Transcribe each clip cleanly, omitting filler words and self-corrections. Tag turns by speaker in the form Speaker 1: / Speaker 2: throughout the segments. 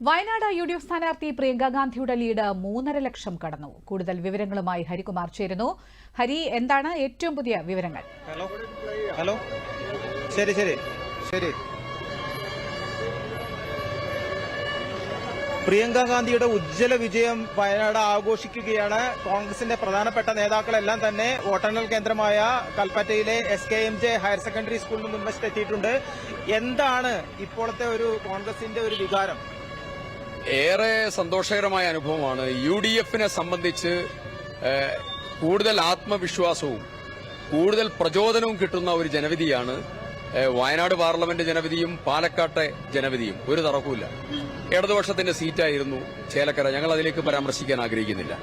Speaker 1: Wayanad UDF സ്ഥാനാർത്ഥി പ്രിയങ്ക ഗാന്ധിയുടെ lead 3.5 ലക്ഷം കടന്നു. കൂടുതൽ വിവരങ്ങളുമായി ഹരികുമാർ ചേരുന്നു. ഹരി, എന്താണ് ഏറ്റവും പുതിയ വിവരങ്ങൾ?
Speaker 2: ഹലോ ശരി പ്രിയങ്ക ഗാന്ധിയുടെ ഉജ്ജ്വല വിജയം വയനാട് ആഘോഷിക്കുകയാണ്. കോൺഗ്രസിന്റെ പ്രധാനപ്പെട്ട നേതാക്കളെല്ലാം തന്നെ വോട്ടെണ്ണൽ കേന്ദ്രമായ കൽപ്പറ്റയിലെ SKMJ ഹയർ സെക്കൻഡറി സ്കൂളിന് മുൻവശത്ത് എത്തിയിട്ടുണ്ട്. എന്താണ് ഇപ്പോഴത്തെ ഒരു കോൺഗ്രസിന്റെ ഒരു വികാരം?
Speaker 3: ഏറെ സന്തോഷകരമായ അനുഭവമാണ്. UDFനെ സംബന്ധിച്ച് കൂടുതൽ ആത്മവിശ്വാസവും കൂടുതൽ പ്രചോദനവും കിട്ടുന്ന ഒരു ജനവിധിയാണ് വയനാട് പാർലമെന്റ് ജനവിധിയും പാലക്കാട്ടെ ജനവിധിയും. ഒരു തർക്കവുമില്ല. ഇടതുപക്ഷത്തിന്റെ സീറ്റായിരുന്നു ചേലക്കര. ഞങ്ങൾ അതിലേക്ക് പരാമർശിക്കാൻ ആഗ്രഹിക്കുന്നില്ല.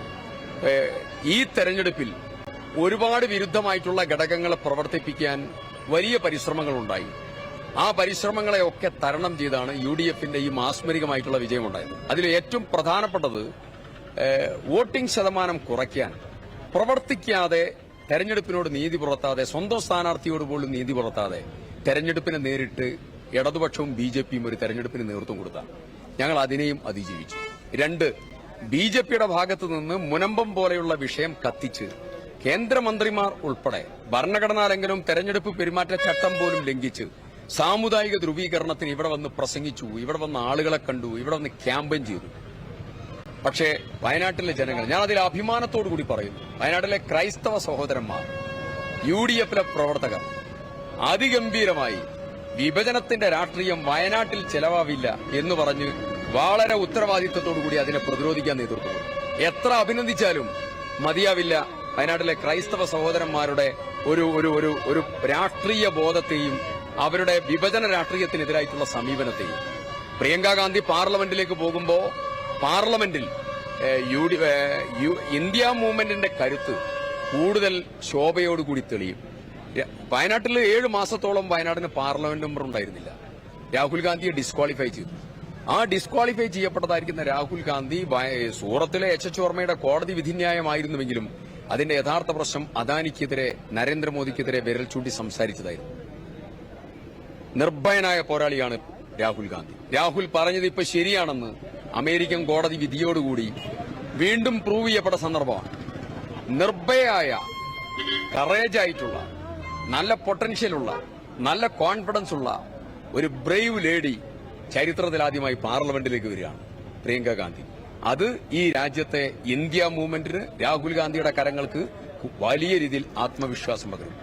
Speaker 3: ഈ തെരഞ്ഞെടുപ്പിൽ ഒരുപാട് വിരുദ്ധമായിട്ടുള്ള ഘടകങ്ങളെ പ്രവർത്തിപ്പിക്കാൻ വലിയ പരിശ്രമങ്ങളുണ്ടായി. ആ പരിശ്രമങ്ങളെയൊക്കെ തരണം ചെയ്താണ് UDFന്റെ ഈ മാസ്മരികമായിട്ടുള്ള വിജയമുണ്ടായത്. അതിൽ ഏറ്റവും പ്രധാനപ്പെട്ടത് വോട്ടിംഗ് ശതമാനം കുറയ്ക്കാൻ പ്രവർത്തിക്കാതെ, തെരഞ്ഞെടുപ്പിനോട് നീതി പുലർത്താതെ, സ്വന്തം സ്ഥാനാർത്ഥിയോട് പോലും നീതി പുലർത്താതെ തെരഞ്ഞെടുപ്പിനെ നേരിട്ട് ഇടതുപക്ഷവും BJPയും ഒരു തെരഞ്ഞെടുപ്പിന് നേതൃത്വം കൊടുത്താൽ ഞങ്ങൾ അതിനെയും അതിജീവിച്ചു. 2, BJPയുടെ ഭാഗത്തു നിന്ന് മുനമ്പം പോലെയുള്ള വിഷയം കത്തിച്ച് കേന്ദ്രമന്ത്രിമാർ ഉൾപ്പെടെ ഭരണഘടനാ ലംഘനവും തെരഞ്ഞെടുപ്പ് പെരുമാറ്റച്ചട്ടം പോലും ലംഘിച്ച് സാമുദായിക ധ്രുവീകരണത്തിന് ഇവിടെ വന്ന് പ്രസംഗിച്ചു, ഇവിടെ വന്ന് ആളുകളെ കണ്ടു, ഇവിടെ വന്ന് ക്യാമ്പയിൻ ചെയ്തു. പക്ഷേ വയനാട്ടിലെ ജനങ്ങൾ, ഞാൻ അതിൽ അഭിമാനത്തോടു കൂടി പറയുന്നു, വയനാട്ടിലെ ക്രൈസ്തവ സഹോദരന്മാർ, UDFലെ പ്രവർത്തകർ അതിഗംഭീരമായി വിഭജനത്തിന്റെ രാഷ്ട്രീയം വയനാട്ടിൽ ചെലവാവില്ല എന്ന് പറഞ്ഞ് വളരെ ഉത്തരവാദിത്വത്തോടുകൂടി അതിനെ പ്രതിരോധിക്കാൻ നേതൃത്വം. എത്ര അഭിനന്ദിച്ചാലും മതിയാവില്ല വയനാട്ടിലെ ക്രൈസ്തവ സഹോദരന്മാരുടെ ഒരു രാഷ്ട്രീയ ബോധത്തെയും അവരുടെ വിഭജന രാഷ്ട്രീയത്തിനെതിരായിട്ടുള്ള സമീപനത്തെയും. പ്രിയങ്ക ഗാന്ധി പാർലമെന്റിലേക്ക് പോകുമ്പോൾ പാർലമെന്റിൽ ഇന്ത്യ മൂവ്മെന്റിന്റെ കരുത്ത് കൂടുതൽ ശോഭയോടുകൂടി തെളിയും. വയനാട്ടിൽ 7 മാസത്തോളം വയനാടിന് പാർലമെന്റ് മെമ്പർ ഉണ്ടായിരുന്നില്ല. രാഹുൽ ഗാന്ധിയെ ഡിസ്ക്വാളിഫൈ ചെയ്തു. ആ ഡിസ്ക്വാളിഫൈ ചെയ്യപ്പെട്ടതായിരിക്കുന്ന രാഹുൽ ഗാന്ധി സൂറത്തിലെ HH വർമ്മയുടെ കോടതി വിധിന്യായമായിരുന്നുവെങ്കിലും അതിന്റെ യഥാർത്ഥ പ്രശ്നം അദാനിക്കെതിരെ, നരേന്ദ്രമോദിക്കെതിരെ വിരൽ ചൂണ്ടി സംസാരിച്ചതായിരുന്നു. നിർഭയനായ പോരാളിയാണ് രാഹുൽ ഗാന്ധി. രാഹുൽ പറഞ്ഞത് ഇപ്പൊ ശരിയാണെന്ന് അമേരിക്കൻ കോടതി വിധിയോടുകൂടി വീണ്ടും പ്രൂവ് ചെയ്യപ്പെട്ട സന്ദർഭമാണ്. നിർഭയായ, കറേജായിട്ടുള്ള, നല്ല പൊട്ടൻഷ്യലുള്ള, നല്ല കോൺഫിഡൻസ് ഉള്ള ഒരു ബ്രേവ് ലേഡി ചരിത്രത്തിലാദ്യമായി പാർലമെന്റിലേക്ക് വരികയാണ് പ്രിയങ്ക ഗാന്ധി. അത് ഈ രാജ്യത്തെ ഇന്ത്യ മൂവ്മെന്റിന്, രാഹുൽ ഗാന്ധിയുടെ കരങ്ങൾക്ക് വലിയ രീതിയിൽ ആത്മവിശ്വാസം പകരും.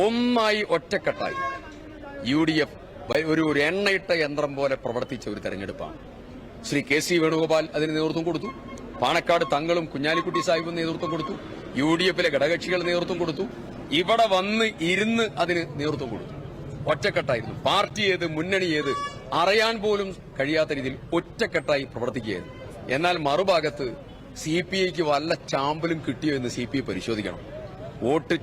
Speaker 3: ഒന്നായി, ഒറ്റക്കെട്ടായി UDF ഒരു എണ്ണയിട്ട യന്ത്രം പോലെ പ്രവർത്തിച്ച ഒരു തെരഞ്ഞെടുപ്പാണ്. ശ്രീ KC വേണുഗോപാൽ അതിന് നേതൃത്വം കൊടുത്തു. പാണക്കാട് തങ്ങളും കുഞ്ഞാലിക്കുട്ടി സാഹിബും നേതൃത്വം കൊടുത്തു. UDFലെ ഘടകകക്ഷികൾ നേതൃത്വം കൊടുത്തു. ഇവിടെ വന്ന് ഇരുന്ന് അതിന് നേതൃത്വം കൊടുത്തു. ഒറ്റക്കെട്ടായിരുന്നു. പാർട്ടി ഏത്, മുന്നണി ഏത് അറിയാൻ പോലും കഴിയാത്ത രീതിയിൽ ഒറ്റക്കെട്ടായി പ്രവർത്തിക്കുകയായിരുന്നു. എന്നാൽ മറുഭാഗത്ത് CPIക്ക് വല്ല ചാമ്പലും കിട്ടിയോ എന്ന് CPI പരിശോധിക്കണം. വോട്ട്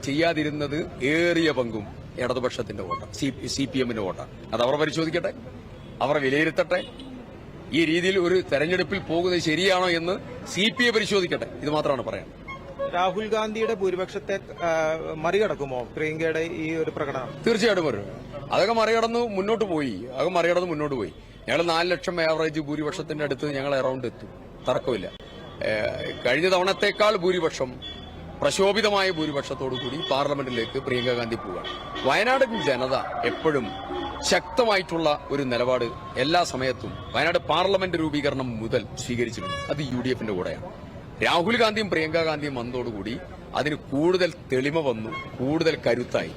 Speaker 3: ചെയ്യാതിരുന്നത് ഏറിയ പങ്കും ഇടതുപക്ഷത്തിന്റെ വോട്ടാണ്, CPMന്റെ വോട്ടാണ്. അത് അവർ പരിശോധിക്കട്ടെ, അവർ വിലയിരുത്തട്ടെ. ഈ രീതിയിൽ ഒരു തെരഞ്ഞെടുപ്പിൽ പോകുന്നത് ശരിയാണോ എന്ന് CPI പരിശോധിക്കട്ടെ. ഇത് മാത്രമാണ് പറയാൻ.
Speaker 2: രാഹുൽ ഗാന്ധിയുടെ ഭൂരിപക്ഷത്തെ മറികടക്കുമോ പ്രിയങ്കയുടെ ഈ ഒരു പ്രകടനം?
Speaker 3: തീർച്ചയായിട്ടും വരും. അതൊക്കെ മറികടന്ന് മുന്നോട്ട് പോയി. ഞങ്ങൾ 4 ലക്ഷം ആവറേജ് ഭൂരിപക്ഷത്തിന്റെ അടുത്ത് ഞങ്ങൾ അറൌണ്ട് എത്തും, തർക്കമില്ല. കഴിഞ്ഞ തവണത്തേക്കാൾ ഭൂരിപക്ഷം, പ്രശോഭിതമായ ഭൂരിപക്ഷത്തോടുകൂടി പാർലമെന്റിലേക്ക് പ്രിയങ്ക ഗാന്ധി പോവുകയാണ്. വയനാട് ജനത എപ്പോഴും ശക്തമായിട്ടുള്ള ഒരു നിലപാട് എല്ലാ സമയത്തും വയനാട് പാർലമെന്റ് രൂപീകരണം മുതൽ സ്വീകരിച്ചിട്ടുണ്ട്. അത് UDFന്റെ കൂടെയാണ്. രാഹുൽ ഗാന്ധിയും പ്രിയങ്ക ഗാന്ധിയും വന്നതോടുകൂടി അതിന് കൂടുതൽ തെളിമ വന്നു, കൂടുതൽ കരുത്തായി.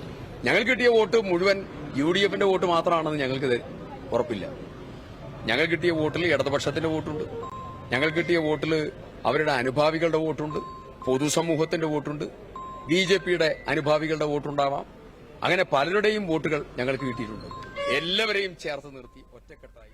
Speaker 3: ഞങ്ങൾ കിട്ടിയ വോട്ട് മുഴുവൻ UDFന്റെ വോട്ട് മാത്രമാണെന്ന് ഞങ്ങൾക്ക് ഉറപ്പില്ല. ഞങ്ങൾ കിട്ടിയ വോട്ടിൽ ഇടതുപക്ഷത്തിന്റെ വോട്ടുണ്ട്, ഞങ്ങൾ കിട്ടിയ വോട്ടിൽ അവരുടെ അനുഭാവികളുടെ വോട്ടുണ്ട്, പൊതുസമൂഹത്തിന്റെ വോട്ടുണ്ട്, BJPയുടെ അനുഭാവികളുടെ വോട്ടുണ്ടാവാം. അങ്ങനെ പലരുടെയും വോട്ടുകൾ ഞങ്ങൾക്ക് കിട്ടിയിട്ടുണ്ട്. എല്ലാവരെയും ചേർത്ത് നിർത്തി ഒറ്റക്കെട്ടായി